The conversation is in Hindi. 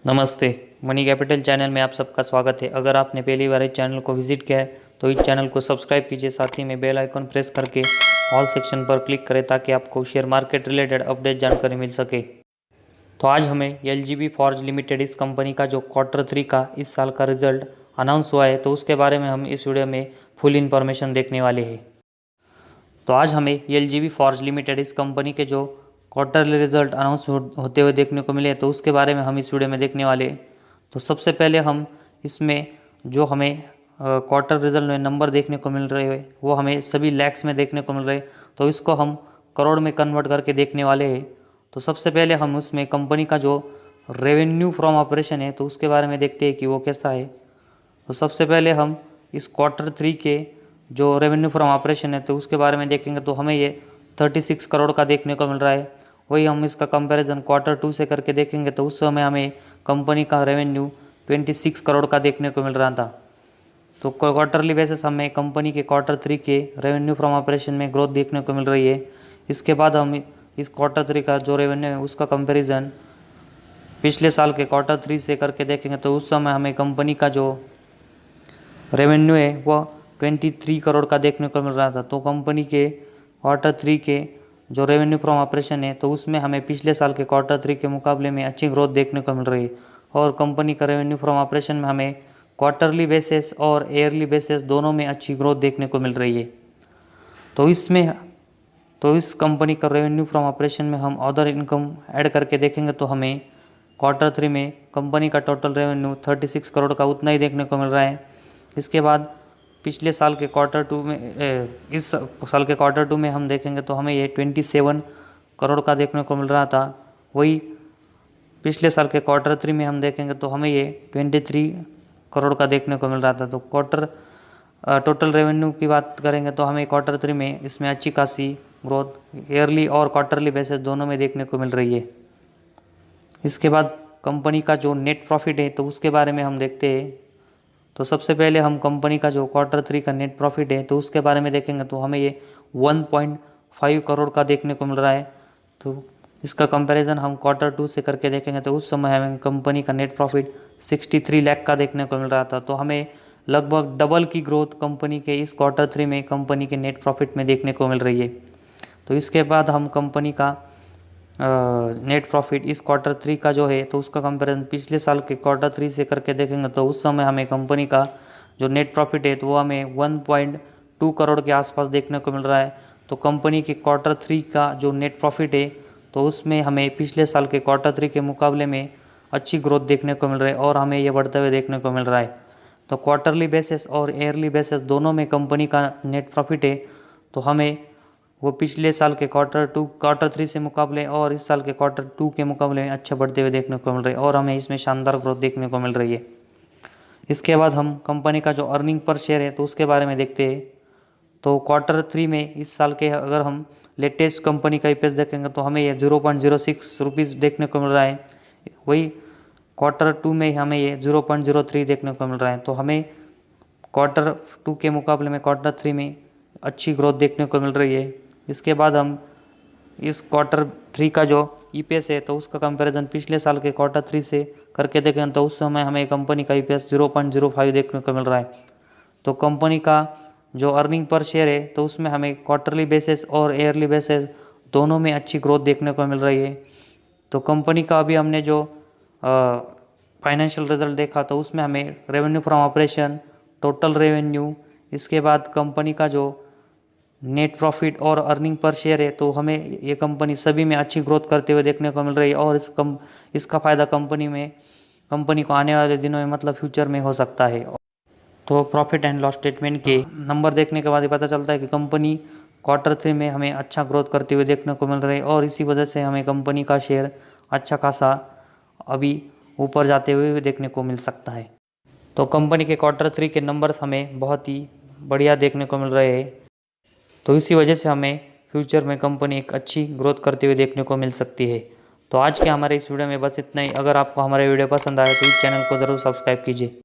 नमस्ते। मनी कैपिटल चैनल में आप सबका स्वागत है। अगर आपने पहली बार इस चैनल को विजिट किया है तो इस चैनल को सब्सक्राइब कीजिए, साथ ही में बेल आइकन प्रेस करके ऑल सेक्शन पर क्लिक करें ताकि आपको शेयर मार्केट रिलेटेड अपडेट जानकारी मिल सके। तो आज हमें एलजीबी फॉर्ज लिमिटेड इस कंपनी का जो Q3 का इस साल का रिजल्ट अनाउंस हुआ है तो उसके बारे में हम इस वीडियो में फुल इन्फॉर्मेशन देखने वाले हैं। तो आज हमें एलजीबी फॉर्ज लिमिटेड इस कंपनी के जो क्वार्टरली रिजल्ट अनाउंस होते हुए देखने को मिले तो उसके बारे में हम इस वीडियो में देखने वाले। तो सबसे पहले हम इसमें जो हमें क्वार्टर रिजल्ट में नंबर देखने को मिल रहे हैं वो हमें सभी लैक्स में देखने को मिल रहे, तो इसको हम करोड़ में कन्वर्ट करके देखने वाले हैं। तो सबसे पहले हम उसमें कंपनी का जो रेवेन्यू फ्रॉम ऑपरेशन है तो उसके बारे में देखते हैं कि वो कैसा है। तो सबसे पहले हम इस Q3 के जो रेवेन्यू फ्रॉम ऑपरेशन है तो उसके बारे में देखेंगे तो हमें ये 36 करोड़ का देखने को मिल रहा है। वही हम इसका कंपैरिजन Q2 से करके देखेंगे तो उस समय हमें कंपनी का रेवेन्यू 26 करोड़ का देखने को मिल रहा था। तो क्वार्टरली बेसिस हमें कंपनी के Q3 के रेवेन्यू फ्रॉम ऑपरेशन में ग्रोथ देखने को मिल रही है। इसके बाद हम इस Q3 का जो रेवेन्यू है उसका कंपैरिजन पिछले साल के Q3 से करके देखेंगे तो उस समय हमें कंपनी का जो रेवेन्यू है वो 23 करोड़ का देखने को मिल रहा था। तो कंपनी के Q3 के जो रेवेन्यू फ्रॉम ऑपरेशन है तो उसमें हमें पिछले साल के Q3 के मुकाबले में अच्छी ग्रोथ देखने को मिल रही है। और कंपनी का रेवेन्यू फ्रॉम ऑपरेशन में हमें क्वार्टरली बेसिस और ईयरली बेसिस दोनों में अच्छी ग्रोथ देखने को मिल रही है। तो इस कंपनी का रेवेन्यू फ्रॉम ऑपरेशन में हम अदर इनकम ऐड करके देखेंगे तो हमें Q3 में कंपनी का टोटल रेवेन्यू 36 करोड़ का उतना ही देखने को मिल रहा है। इसके बाद पिछले साल के Q2 में इस साल के Q2 में हम देखेंगे तो हमें ये 27 करोड़ का देखने को मिल रहा था। वही पिछले साल के Q3 में हम देखेंगे तो हमें ये 23 करोड़ का देखने को मिल रहा था। तो टोटल रेवेन्यू की बात करेंगे तो हमें Q3 में इसमें अच्छी खासी ग्रोथ ईयरली और क्वार्टरली बेसिस दोनों में देखने को मिल रही है। इसके बाद कंपनी का जो नेट प्रॉफिट है तो उसके बारे में हम देखते हैं। तो सबसे पहले हम कंपनी का जो Q3 का नेट प्रॉफिट है तो उसके बारे में देखेंगे तो हमें ये 1.5 करोड़ का देखने को मिल रहा है। तो इसका कंपैरिजन हम Q2 से करके देखेंगे तो उस समय हमें कंपनी का नेट प्रॉफिट 63 लाख का देखने को मिल रहा था। तो हमें लगभग डबल की ग्रोथ कंपनी के इस Q3 में कंपनी के नेट प्रॉफिट में देखने को मिल रही है। तो इसके बाद हम कंपनी का नेट प्रॉफिट इस Q3 का जो है तो उसका कंपैरिजन पिछले साल के Q3 से करके देखेंगे तो उस समय हमें कंपनी का जो नेट प्रॉफिट है तो वो हमें 1.2 करोड़ के आसपास देखने को मिल रहा है। तो कंपनी के Q3 का जो नेट प्रॉफिट है तो उसमें हमें पिछले साल के Q3 के मुकाबले में अच्छी ग्रोथ देखने को मिल रहा है और हमें ये बढ़ते हुए देखने को मिल रहा है। तो क्वार्टरली बेसिस और ईयरली बेसिस दोनों में कंपनी का नेट प्रॉफिट है तो हमें वो पिछले साल के Q3 से मुकाबले और इस साल के Q2 के मुकाबले में अच्छा बढ़ते हुए देखने को मिल रही है और हमें इसमें शानदार ग्रोथ देखने को मिल रही है। इसके बाद हम कंपनी का जो अर्निंग पर शेयर है तो उसके बारे में देखते हैं। तो Q3 में इस साल के अगर हम लेटेस्ट कंपनी का EPS देखेंगे तो हमें ये 0.06 रुपीज़ देखने को मिल रहा है। वही Q2 में हमें ये 0.03 देखने को मिल रहा है। तो हमें Q2 के मुकाबले में Q3 में अच्छी ग्रोथ देखने को मिल रही है। इसके बाद हम इस Q3 का जो EPS है तो उसका कंपैरिजन पिछले साल के Q3 से करके देखें तो उस समय हमें कंपनी का EPS 0.05 देखने को मिल रहा है। तो कंपनी का जो अर्निंग पर शेयर है तो उसमें हमें क्वार्टरली बेसिस और ईयरली बेसिस दोनों में अच्छी ग्रोथ देखने को मिल रही है। तो कंपनी का अभी हमने जो फाइनेंशियल रिजल्ट देखा तो उसमें हमें revenue from operation, total revenue, इसके बाद कंपनी का जो नेट प्रॉफिट और अर्निंग पर शेयर है तो हमें ये कंपनी सभी में अच्छी ग्रोथ करते हुए देखने को मिल रही है और इसका फ़ायदा कंपनी को आने वाले दिनों में मतलब फ्यूचर में हो सकता है। तो प्रॉफिट एंड लॉस स्टेटमेंट के नंबर देखने के बाद ही पता चलता है कि कंपनी Q3 में हमें अच्छा ग्रोथ करते हुए देखने को मिल रही है और इसी वजह से हमें कंपनी का शेयर अच्छा खासा अभी ऊपर जाते हुए देखने को मिल सकता है। तो कंपनी के Q3 के नंबर्स हमें बहुत ही बढ़िया देखने को मिल रहे हैं। तो इसी वजह से हमें फ्यूचर में कंपनी एक अच्छी ग्रोथ करते हुए देखने को मिल सकती है। तो आज के हमारे इस वीडियो में बस इतना ही। अगर आपको हमारे वीडियो पसंद आए तो इस चैनल को ज़रूर सब्सक्राइब कीजिए।